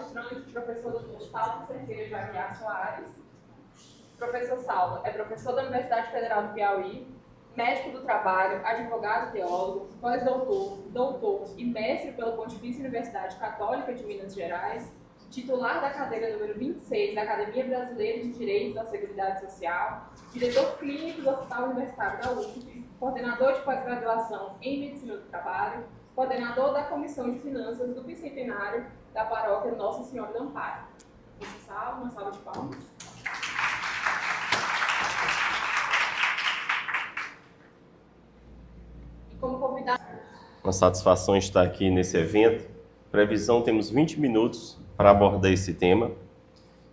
palestrante, professor Dr. Saulo Cerqueira de Aguiar Soares. Professor Saulo é professor da Universidade Federal do Piauí, médico do trabalho, advogado e teólogo, pós-doutor, doutor e mestre pela Pontifícia Universidade Católica de Minas Gerais, titular da cadeira número 26 da Academia Brasileira de Direito da Seguridade Social, diretor clínico do Hospital Universitário da UFP, coordenador de pós-graduação em Medicina do Trabalho, coordenador da Comissão de Finanças do Bicentenário da Paróquia Nossa Senhora do Amparo. Uma salva de palmas. E como convidado... Uma satisfação estar aqui nesse evento. Previsão, temos 20 minutos para abordar esse tema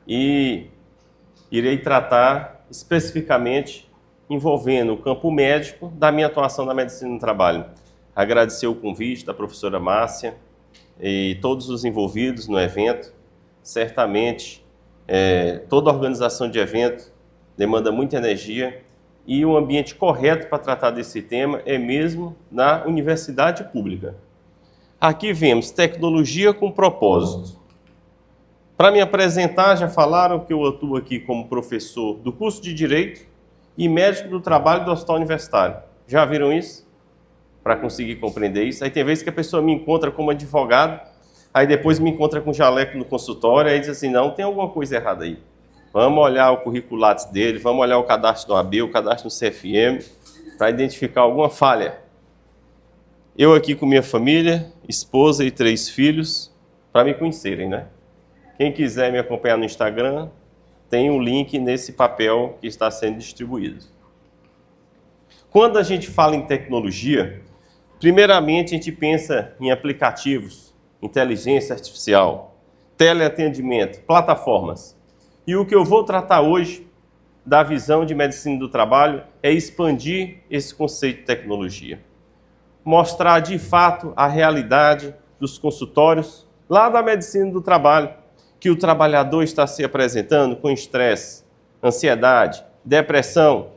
e irei tratar especificamente envolvendo o campo médico da minha atuação na medicina do trabalho. Agradecer o convite da professora Márcia e todos os envolvidos no evento. Certamente, toda organização de evento demanda muita energia e o ambiente correto para tratar desse tema é mesmo na universidade pública. Aqui vemos tecnologia com propósito. Para me apresentar, já falaram que eu atuo aqui como professor do curso de Direito e médico do trabalho do Hospital Universitário. Já viram isso? Para conseguir compreender isso. Aí tem vezes que a pessoa me encontra como advogado, aí depois me encontra com jaleco no consultório, aí diz assim, não, tem alguma coisa errada aí. Vamos olhar o currículo Lattes dele, vamos olhar o cadastro no AB, o cadastro no CFM, para identificar alguma falha. Eu aqui com minha família, esposa e 3 filhos, para me conhecerem, né? Quem quiser me acompanhar no Instagram, tem um link nesse papel que está sendo distribuído. Quando a gente fala em tecnologia, primeiramente a gente pensa em aplicativos, inteligência artificial, teleatendimento, plataformas. E o que eu vou tratar hoje, da visão de medicina do trabalho, é expandir esse conceito de tecnologia. Mostrar de fato a realidade dos consultórios lá da medicina do trabalho, que o trabalhador está se apresentando com estresse, ansiedade, depressão,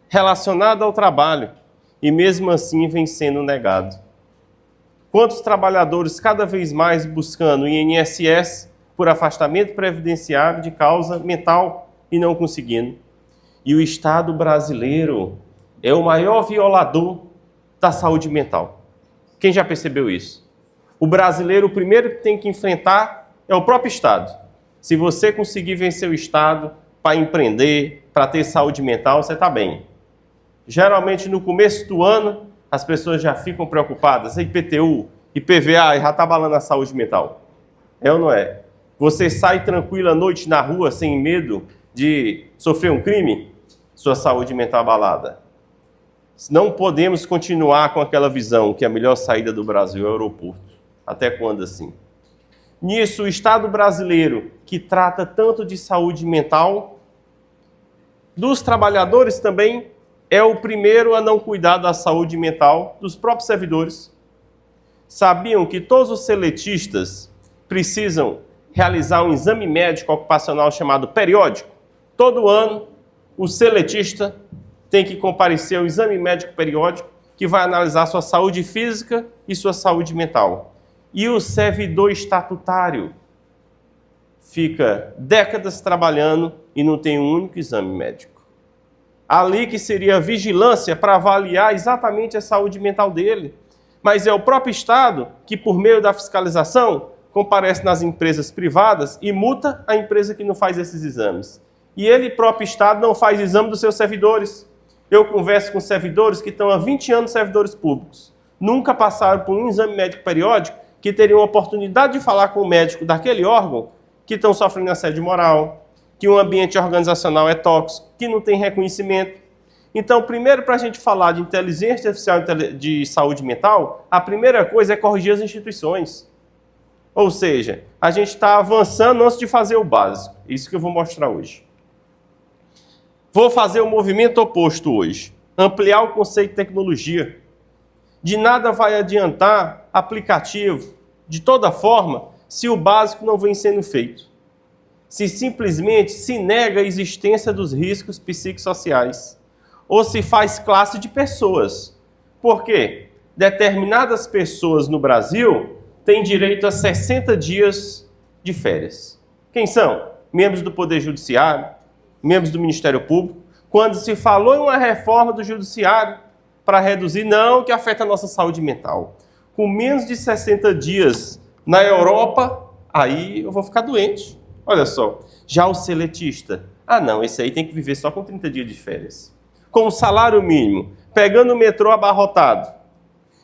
relacionado ao trabalho, e mesmo assim vem sendo negado. Quantos trabalhadores cada vez mais buscando o INSS por afastamento previdenciário de causa mental e não conseguindo? E o Estado brasileiro é o maior violador da saúde mental. Quem já percebeu isso? O brasileiro, o primeiro que tem que enfrentar é o próprio Estado. Se você conseguir vencer o Estado para empreender, para ter saúde mental, você está bem. Geralmente, no começo do ano, as pessoas já ficam preocupadas. IPTU, IPVA, já está abalando a saúde mental. É ou não é? Você sai tranquilo à noite na rua, sem medo de sofrer um crime? Sua saúde mental abalada. Não podemos continuar com aquela visão que a melhor saída do Brasil é o aeroporto. Até quando assim? Nisso, o Estado brasileiro, que trata tanto de saúde mental, dos trabalhadores também, é o primeiro a não cuidar da saúde mental dos próprios servidores. Sabiam que todos os seletistas precisam realizar um exame médico ocupacional chamado periódico? Todo ano, o seletista tem que comparecer ao exame médico periódico que vai analisar sua saúde física e sua saúde mental. E o servidor estatutário fica décadas trabalhando e não tem um único exame médico. Ali que seria a vigilância para avaliar exatamente a saúde mental dele. Mas é o próprio Estado que, por meio da fiscalização, comparece nas empresas privadas e multa a empresa que não faz esses exames. E ele, próprio Estado, não faz exame dos seus servidores. Eu converso com servidores que estão há 20 anos servidores públicos. Nunca passaram por um exame médico periódico que teriam a oportunidade de falar com o médico daquele órgão que estão sofrendo assédio moral, que o ambiente organizacional é tóxico, que não tem reconhecimento. Então, primeiro, para a gente falar de inteligência artificial de saúde mental, a primeira coisa é corrigir as instituições. Ou seja, a gente está avançando antes de fazer o básico. Isso que eu vou mostrar hoje. Vou fazer o movimento oposto hoje. Ampliar o conceito de tecnologia. De nada vai adiantar aplicativo, de toda forma, se o básico não vem sendo feito. Se simplesmente se nega a existência dos riscos psicossociais. Ou se faz classe de pessoas. Por quê? Determinadas pessoas no Brasil têm direito a 60 dias de férias. Quem são? Membros do Poder Judiciário, membros do Ministério Público. Quando se falou em uma reforma do Judiciário para reduzir, não, que afeta a nossa saúde mental. Com menos de 60 dias na Europa, aí eu vou ficar doente. Olha só, já o seletista, não, esse aí tem que viver só com 30 dias de férias. Com o salário mínimo, pegando o metrô abarrotado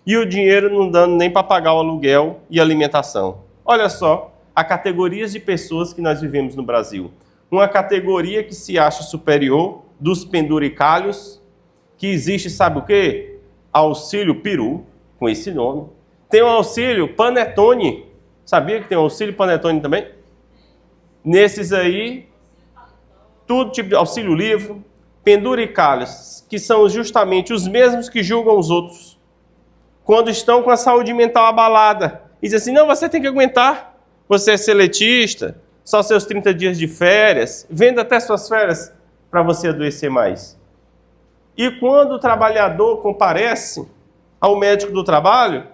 e o dinheiro não dando nem para pagar o aluguel e alimentação. Olha só, a categorias de pessoas que nós vivemos no Brasil. Uma categoria que se acha superior dos penduricalhos, que existe, sabe o quê? Auxílio Peru, com esse nome. Tem o auxílio Panetone. Sabia que tem o auxílio Panetone também? Nesses aí, tudo tipo de auxílio livre, penduricalhos, que são justamente os mesmos que julgam os outros. Quando estão com a saúde mental abalada, e dizem assim, não, você tem que aguentar, você é seletista, só seus 30 dias de férias, venda até suas férias para você adoecer mais. E quando o trabalhador comparece ao médico do trabalho,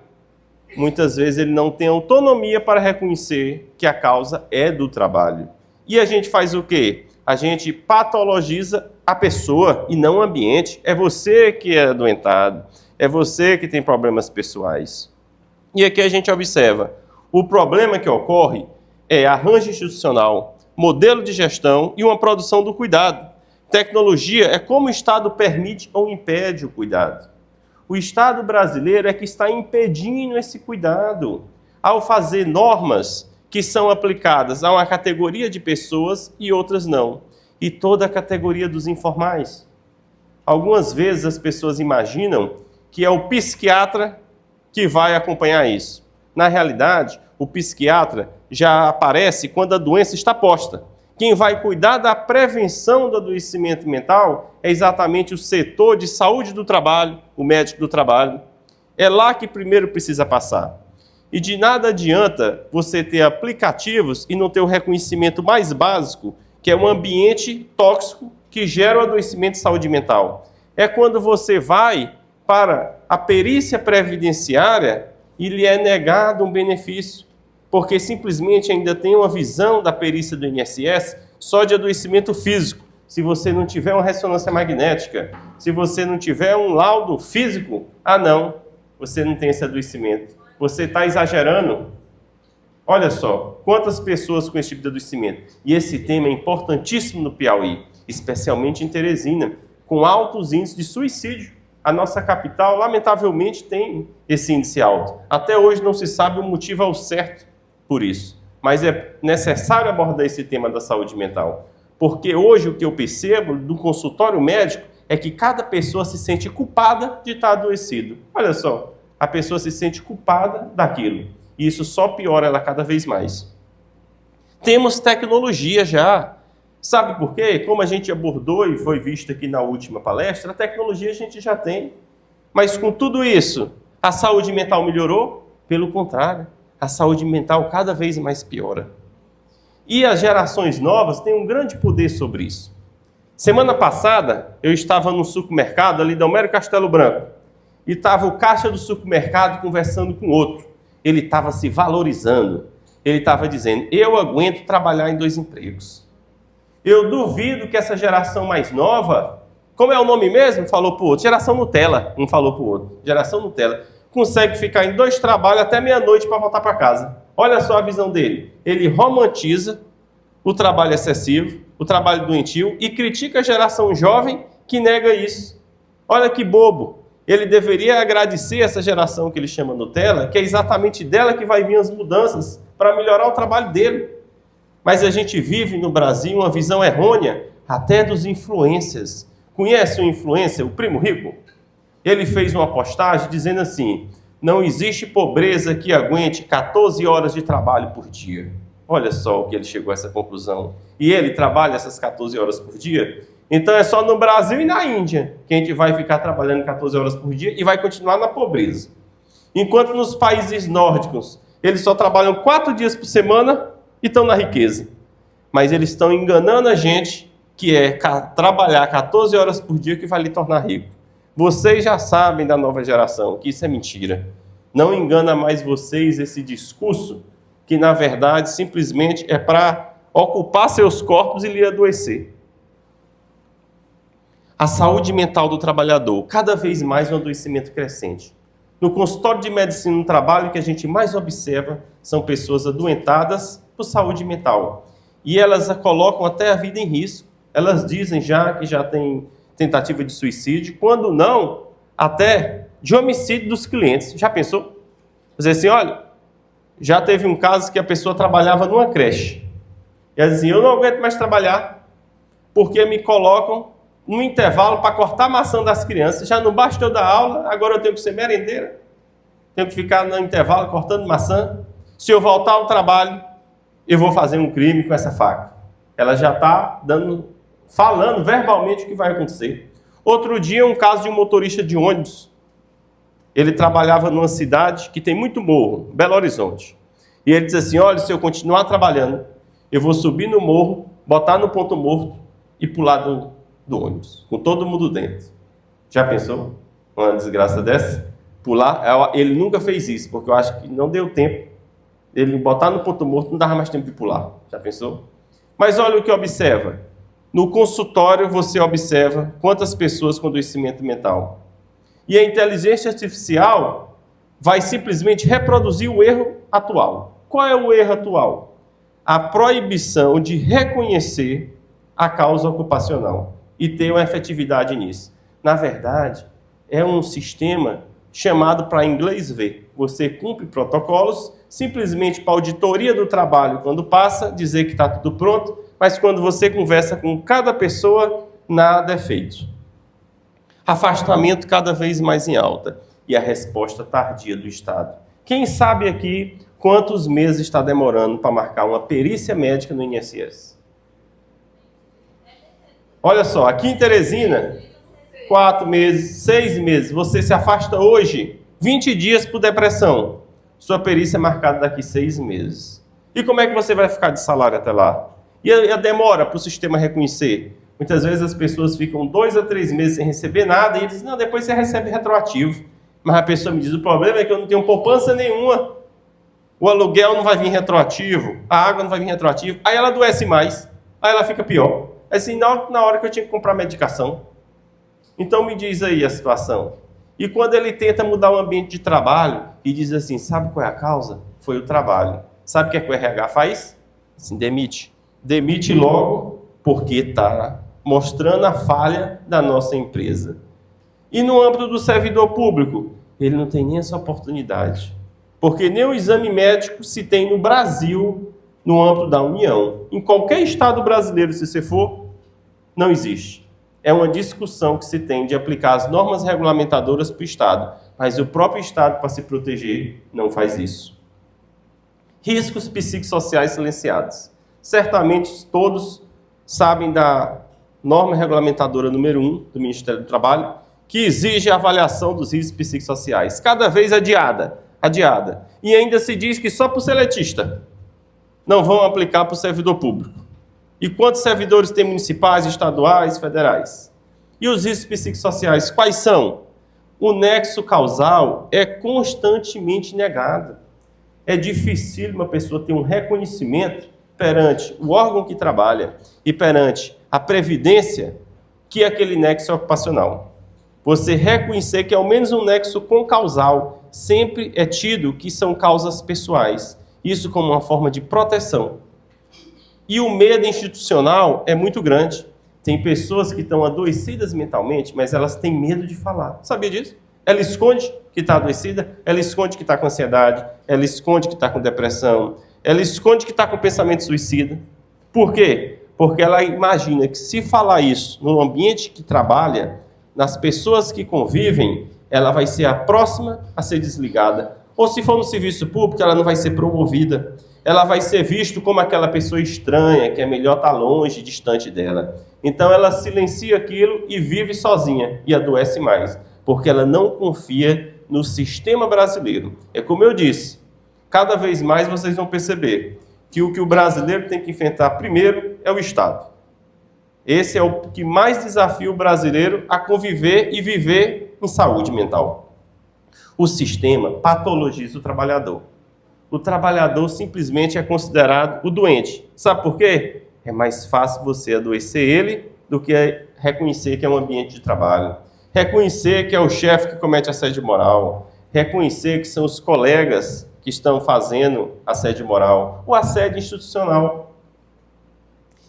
muitas vezes ele não tem autonomia para reconhecer que a causa é do trabalho. E a gente faz o quê? A gente patologiza a pessoa e não o ambiente. É você que é adoentado, é você que tem problemas pessoais. E aqui a gente observa, o problema que ocorre é arranjo institucional, modelo de gestão e uma produção do cuidado. Tecnologia é como o Estado permite ou impede o cuidado. O Estado brasileiro é que está impedindo esse cuidado ao fazer normas que são aplicadas a uma categoria de pessoas e outras não. E toda a categoria dos informais. Algumas vezes as pessoas imaginam que é o psiquiatra que vai acompanhar isso. Na realidade, o psiquiatra já aparece quando a doença está posta. Quem vai cuidar da prevenção do adoecimento mental é exatamente o setor de saúde do trabalho, o médico do trabalho. É lá que primeiro precisa passar. E de nada adianta você ter aplicativos e não ter o reconhecimento mais básico, que é um ambiente tóxico que gera o adoecimento de saúde mental. É quando você vai para a perícia previdenciária e lhe é negado um benefício, porque simplesmente ainda tem uma visão da perícia do INSS só de adoecimento físico. Se você não tiver uma ressonância magnética, se você não tiver um laudo físico, não, você não tem esse adoecimento. Você está exagerando. Olha só, quantas pessoas com esse tipo de adoecimento. E esse tema é importantíssimo no Piauí, especialmente em Teresina, com altos índices de suicídio. A nossa capital, lamentavelmente, tem esse índice alto. Até hoje não se sabe o motivo ao certo por isso. Mas é necessário abordar esse tema da saúde mental. Porque hoje o que eu percebo no consultório médico é que cada pessoa se sente culpada de estar adoecido. Olha só, a pessoa se sente culpada daquilo. E isso só piora ela cada vez mais. Temos tecnologia já. Sabe por quê? Como a gente abordou e foi visto aqui na última palestra, a tecnologia a gente já tem. Mas com tudo isso, a saúde mental melhorou? Pelo contrário, a saúde mental cada vez mais piora. E as gerações novas têm um grande poder sobre isso. Semana passada, eu estava no supermercado ali da Homero Castelo Branco. E estava o caixa do supermercado conversando com outro. Ele estava se valorizando. Ele estava dizendo, eu aguento trabalhar em 2 empregos. Eu duvido que essa geração mais nova, como é o nome mesmo? Falou para o outro. Geração Nutella, um falou para o outro. Geração Nutella. Consegue ficar em 2 trabalhos até meia-noite para voltar para casa. Olha só a visão dele. Ele romantiza o trabalho excessivo, o trabalho doentio e critica a geração jovem que nega isso. Olha que bobo. Ele deveria agradecer essa geração que ele chama Nutella, que é exatamente dela que vai vir as mudanças para melhorar o trabalho dele. Mas a gente vive no Brasil uma visão errônea até dos influencers. Conhece o influencer, o Primo Rico? Ele fez uma postagem dizendo assim, não existe pobreza que aguente 14 horas de trabalho por dia. Olha só o que ele chegou a essa conclusão. E ele trabalha essas 14 horas por dia? Então é só no Brasil e na Índia que a gente vai ficar trabalhando 14 horas por dia e vai continuar na pobreza. Enquanto nos países nórdicos, eles só trabalham 4 dias por semana e estão na riqueza. Mas eles estão enganando a gente que é trabalhar 14 horas por dia que vai lhe tornar rico. Vocês já sabem da nova geração que isso é mentira. Não engana mais vocês esse discurso que na verdade simplesmente é para ocupar seus corpos e lhe adoecer. A saúde mental do trabalhador, cada vez mais um adoecimento crescente. No consultório de medicina no trabalho, o que a gente mais observa são pessoas adoentadas por saúde mental. E elas colocam até a vida em risco. Elas dizem já que já tem tentativa de suicídio, quando não, até de homicídio dos clientes. Já pensou? Dizer assim, olha, já teve um caso que a pessoa trabalhava numa creche. E ela dizia, eu não aguento mais trabalhar, porque me colocam no intervalo para cortar a maçã das crianças. Já não basta eu dar aula, agora eu tenho que ser merendeira. Tenho que ficar no intervalo cortando maçã. Se eu voltar ao trabalho, eu vou fazer um crime com essa faca. Ela já está falando verbalmente o que vai acontecer. Outro dia, um caso de um motorista de ônibus. Ele trabalhava numa cidade que tem muito morro, Belo Horizonte. E ele disse assim, olha, se eu continuar trabalhando, eu vou subir no morro, botar no ponto morto e pular do ônibus, com todo mundo dentro. Já pensou? Uma desgraça dessa? Pular? Ele nunca fez isso, porque eu acho que não deu tempo. Ele botar no ponto morto, não dava mais tempo de pular. Já pensou? Mas olha o que observa. No consultório, você observa quantas pessoas com adoecimento mental. E a inteligência artificial vai simplesmente reproduzir o erro atual. Qual é o erro atual? A proibição de reconhecer a causa ocupacional e ter uma efetividade nisso. Na verdade, é um sistema chamado para inglês ver. Você cumpre protocolos, simplesmente para a auditoria do trabalho, quando passa, dizer que está tudo pronto, mas quando você conversa com cada pessoa, nada é feito. Afastamento cada vez mais em alta e a resposta tardia do Estado. Quem sabe aqui quantos meses está demorando para marcar uma perícia médica no INSS? Olha só, aqui em Teresina, 4 meses, 6 meses, você se afasta hoje, 20 dias por depressão. Sua perícia é marcada daqui 6 meses. E como é que você vai ficar de salário até lá? E a demora para o sistema reconhecer? Muitas vezes as pessoas ficam 2 a 3 meses sem receber nada e eles dizem, não, depois você recebe retroativo. Mas a pessoa me diz, o problema é que eu não tenho poupança nenhuma. O aluguel não vai vir retroativo, a água não vai vir retroativo. Aí ela adoece mais, aí ela fica pior. Assim, na hora que eu tinha que comprar medicação. Então me diz aí a situação. E quando ele tenta mudar o ambiente de trabalho e diz assim, sabe qual é a causa? Foi o trabalho. Sabe o que é que o RH faz? Assim, demite. Demite logo, porque está mostrando a falha da nossa empresa. E no âmbito do servidor público, ele não tem nem essa oportunidade. Porque nem o exame médico se tem no Brasil, no âmbito da União. Em qualquer estado brasileiro, se você for, não existe. É uma discussão que se tem de aplicar as normas regulamentadoras para o Estado. Mas o próprio Estado, para se proteger, não faz isso. Riscos psicossociais silenciados. Certamente todos sabem da norma regulamentadora número 1 do Ministério do Trabalho, que exige a avaliação dos riscos psicossociais. Cada vez adiada. E ainda se diz que só para o seletista. Não vão aplicar para o servidor público. E quantos servidores tem municipais, estaduais, federais? E os riscos psicossociais, quais são? O nexo causal é constantemente negado. É difícil uma pessoa ter um reconhecimento perante o órgão que trabalha e perante a previdência que é aquele nexo ocupacional. Você reconhecer que ao menos um nexo concausal sempre é tido que são causas pessoais. Isso como uma forma de proteção. E o medo institucional é muito grande. Tem pessoas que estão adoecidas mentalmente, mas elas têm medo de falar. Sabia disso? Ela esconde que está adoecida, ela esconde que está com ansiedade, ela esconde que está com depressão, ela esconde que está com pensamento suicida. Por quê? Porque ela imagina que se falar isso no ambiente que trabalha, nas pessoas que convivem, ela vai ser a próxima a ser desligada. Ou se for no serviço público, ela não vai ser promovida. Ela vai ser vista como aquela pessoa estranha, que é melhor estar longe, distante dela. Então ela silencia aquilo e vive sozinha e adoece mais, porque ela não confia no sistema brasileiro. É como eu disse, cada vez mais vocês vão perceber que o brasileiro tem que enfrentar primeiro é o Estado. Esse é o que mais desafia o brasileiro a conviver e viver em saúde mental. O sistema patologiza o trabalhador. o trabalhador simplesmente é considerado o doente. Sabe por quê? É mais fácil você adoecer ele do que reconhecer que é um ambiente de trabalho. Reconhecer que é o chefe que comete assédio moral. Reconhecer que são os colegas que estão fazendo assédio moral. O assédio institucional.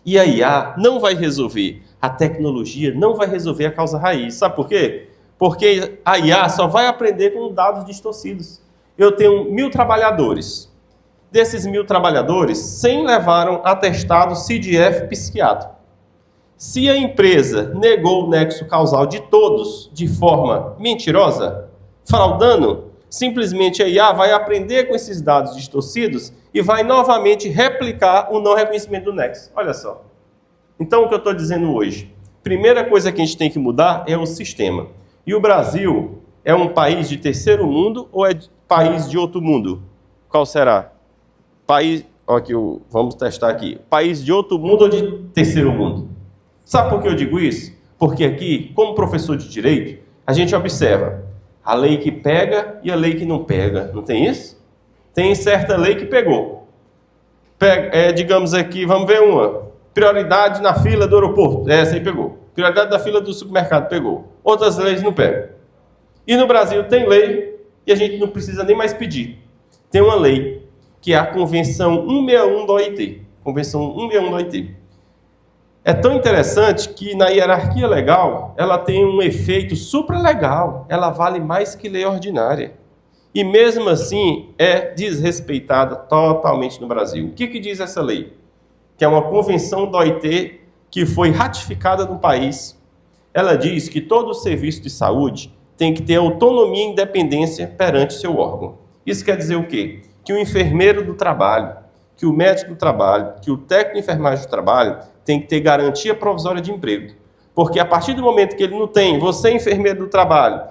E a IA não vai resolver. A tecnologia não vai resolver a causa raiz. Sabe por quê? Porque a IA só vai aprender com dados distorcidos. Eu tenho 1.000 trabalhadores. Desses 1.000 trabalhadores, 100 levaram atestado CDF psiquiátrico. Se a empresa negou o nexo causal de todos de forma mentirosa, fraudando, simplesmente a IA vai aprender com esses dados distorcidos e vai novamente replicar o não reconhecimento do nexo. Olha só. Então, o que eu estou dizendo hoje? Primeira coisa que a gente tem que mudar é o sistema. E o Brasil é um país de terceiro mundo ou é país de outro mundo? Qual será? País, aqui, vamos testar aqui. País de outro mundo ou de terceiro mundo? Sabe por que eu digo isso? Porque aqui, como professor de direito, a gente observa a lei que pega e a lei que não pega. Não tem isso? Tem certa lei que pegou. Digamos aqui, vamos ver uma. Prioridade na fila do aeroporto. Essa aí pegou. Prioridade da fila do supermercado pegou. Outras leis não pegam. E no Brasil tem lei e a gente não precisa nem mais pedir. Tem uma lei que é a Convenção 161 da OIT. Convenção 161 da OIT. É tão interessante que na hierarquia legal ela tem um efeito supralegal. Ela vale mais que lei ordinária. E mesmo assim é desrespeitada totalmente no Brasil. O que diz essa lei? Que é uma convenção da OIT que foi ratificada no país. Ela diz que todo serviço de saúde tem que ter autonomia e independência perante seu órgão. Isso quer dizer o quê? Que o enfermeiro do trabalho, que o médico do trabalho, que o técnico de enfermagem do trabalho tem que ter garantia provisória de emprego. Porque a partir do momento que ele não tem, você enfermeiro do trabalho,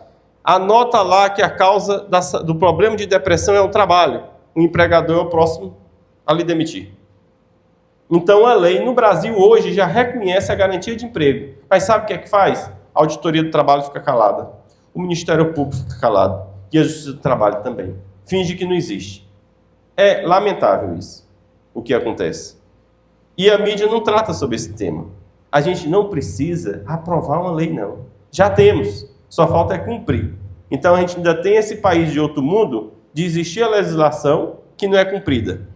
anota lá que a causa do problema de depressão é o trabalho. O empregador é o próximo a lhe demitir. Então a lei no Brasil hoje já reconhece a garantia de emprego. Mas sabe o que é que faz? A auditoria do trabalho fica calada. O Ministério Público fica calado. E a Justiça do Trabalho também. Finge que não existe. É lamentável isso, o que acontece. E a mídia não trata sobre esse tema. A gente não precisa aprovar uma lei, não. Já temos. Só falta é cumprir. Então a gente ainda tem esse país de outro mundo de existir a legislação que não é cumprida.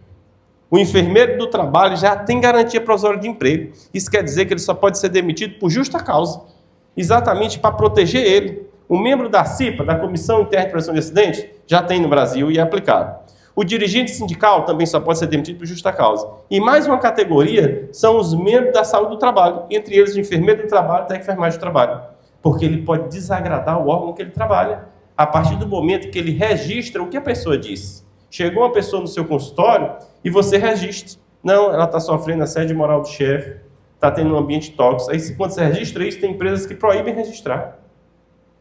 O enfermeiro do trabalho já tem garantia provisória de emprego. Isso quer dizer que ele só pode ser demitido por justa causa. Exatamente para proteger ele. O membro da CIPA, da Comissão Interna de Prevenção de Acidentes, já tem no Brasil e é aplicado. O dirigente sindical também só pode ser demitido por justa causa. E mais uma categoria são os membros da saúde do trabalho, entre eles o enfermeiro do trabalho e a enfermagem do trabalho. Porque ele pode desagradar o órgão que ele trabalha, a partir do momento que ele registra o que a pessoa disse. Chegou uma pessoa no seu consultório e você registra. Não, ela está sofrendo assédio moral do chefe, está tendo um ambiente tóxico. Aí, quando você registra isso, tem empresas que proíbem registrar.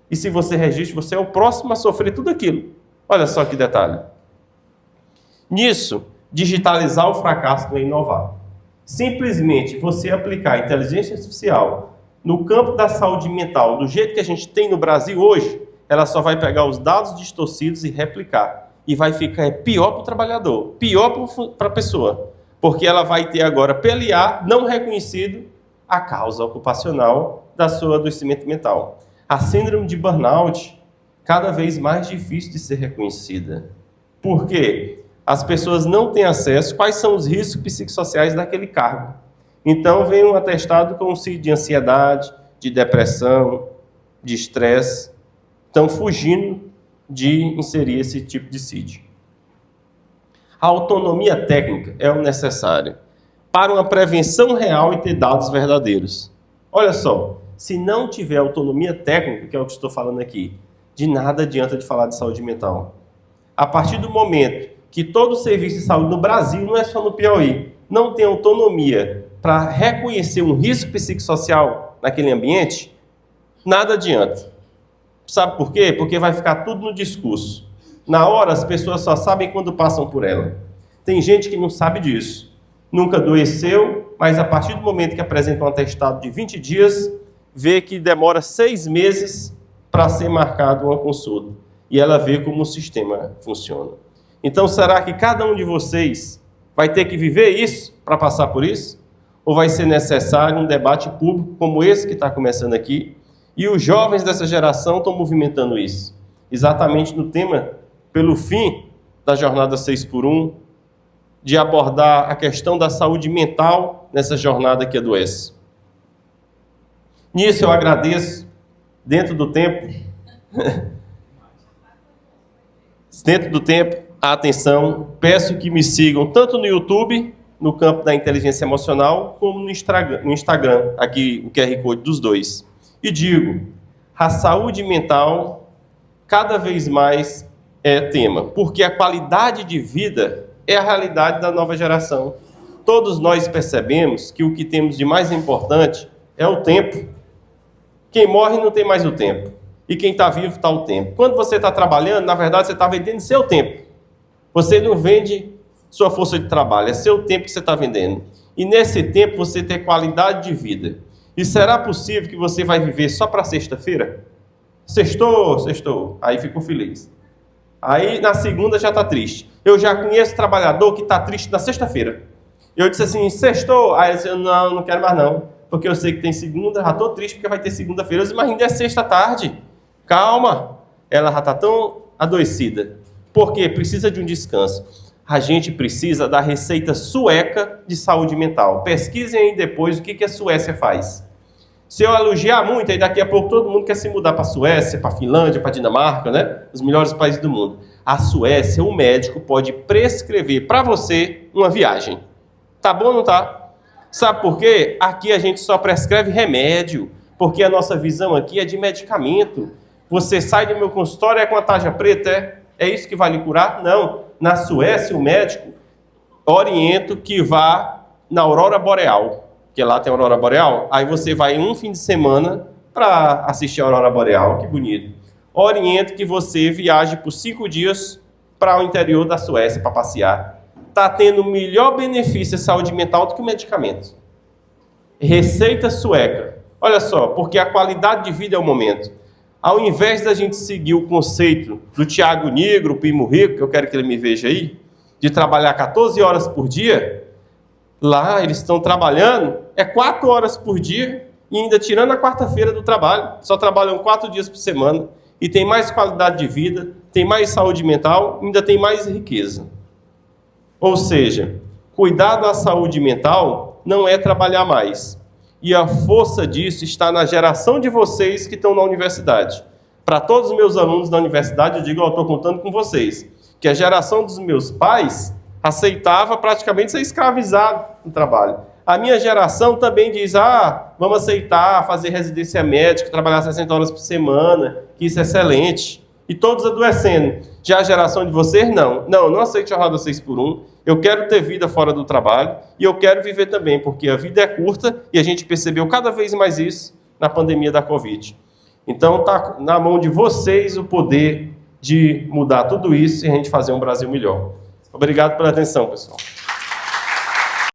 E se você registra, você é o próximo a sofrer tudo aquilo. Olha só que detalhe. Nisso, digitalizar o fracasso não é inovar. Simplesmente você aplicar inteligência artificial no campo da saúde mental, do jeito que a gente tem no Brasil hoje, ela só vai pegar os dados distorcidos e replicar. E vai ficar pior para o trabalhador, pior para a pessoa. Porque ela vai ter agora, pela IA, não reconhecido a causa ocupacional da sua adoecimento mental. A síndrome de burnout, cada vez mais difícil de ser reconhecida. Por quê? As pessoas não têm acesso quais são os riscos psicossociais daquele cargo. Então, vem um atestado com de ansiedade, de depressão, de estresse. Estão fugindo de inserir esse tipo de CID. A autonomia técnica é o necessário para uma prevenção real e ter dados verdadeiros. Olha só, se não tiver autonomia técnica, que é o que estou falando aqui, de nada adianta de falar de saúde mental. A partir do momento que todo o serviço de saúde no Brasil, não é só no Piauí, não tem autonomia para reconhecer um risco psicossocial naquele ambiente, nada adianta. Sabe por quê? Porque vai ficar tudo no discurso. Na hora, as pessoas só sabem quando passam por ela. Tem gente que não sabe disso. Nunca adoeceu, mas a partir do momento que apresenta um atestado de 20 dias, vê que demora 6 meses para ser marcado uma consulta. E ela vê como o sistema funciona. Então, será que cada um de vocês vai ter que viver isso para passar por isso? Ou vai ser necessário um debate público como esse que está começando aqui? E os jovens dessa geração estão movimentando isso, exatamente no tema, pelo fim da jornada 6x1, de abordar a questão da saúde mental nessa jornada que adoece. Nisso eu agradeço, dentro do tempo, a atenção. Peço que me sigam tanto no YouTube, no campo da inteligência emocional, como no Instagram, aqui o QR Code dos dois. E digo, a saúde mental cada vez mais é tema, porque a qualidade de vida é a realidade da nova geração. Todos nós percebemos que o que temos de mais importante é o tempo. Quem morre não tem mais o tempo. E quem está vivo está o tempo. Quando você está trabalhando, na verdade, você está vendendo seu tempo. Você não vende sua força de trabalho, é seu tempo que você está vendendo. E nesse tempo você tem qualidade de vida. E será possível que você vai viver só para sexta-feira? Sextou. Aí ficou feliz. Aí na segunda já está triste. Eu já conheço trabalhador que está triste na sexta-feira. Eu disse assim, sextou? Aí ele disse, não quero mais não. Porque eu sei que tem segunda, já estou triste porque vai ter segunda-feira. Eu disse, mas ainda é sexta-tarde. Calma. Ela já está tão adoecida. Por quê? Precisa de um descanso. A gente precisa da receita sueca de saúde mental. Pesquisem aí depois o que a Suécia faz. Se eu elogiar muito, aí daqui a pouco todo mundo quer se mudar para a Suécia, para a Finlândia, para a Dinamarca, né? Os melhores países do mundo. A Suécia, o médico pode prescrever para você uma viagem. Tá bom ou não tá? Sabe por quê? Aqui a gente só prescreve remédio, porque a nossa visão aqui é de medicamento. Você sai do meu consultório é com a tarja preta, é isso que vai lhe curar? Não. Na Suécia, o médico orienta que vá na aurora boreal, que lá tem aurora boreal. Aí você vai um fim de semana para assistir a aurora boreal, que bonito. Orienta que você viaje por 5 dias para o interior da Suécia para passear. Está tendo melhor benefício à saúde mental do que o medicamento. Receita sueca. Olha só, porque a qualidade de vida é o momento. Ao invés da gente seguir o conceito do Tiago Negro, o primo rico, que eu quero que ele me veja aí, de trabalhar 14 horas por dia, lá eles estão trabalhando 4 horas por dia e ainda tirando a quarta-feira do trabalho. Só trabalham 4 dias por semana e tem mais qualidade de vida, tem mais saúde mental, ainda tem mais riqueza. Ou seja, cuidar da saúde mental não é trabalhar mais. E a força disso está na geração de vocês que estão na universidade. Para todos os meus alunos da universidade, eu digo, eu estou contando com vocês, que a geração dos meus pais aceitava praticamente ser escravizado no trabalho. A minha geração também diz, vamos aceitar fazer residência médica, trabalhar 60 horas por semana, que isso é excelente. E todos adoecendo. Já a geração de vocês, não aceito jornada 6x1, eu quero ter vida fora do trabalho e eu quero viver também, porque a vida é curta e a gente percebeu cada vez mais isso na pandemia da Covid. Então está na mão de vocês o poder de mudar tudo isso e a gente fazer um Brasil melhor. Obrigado pela atenção, pessoal.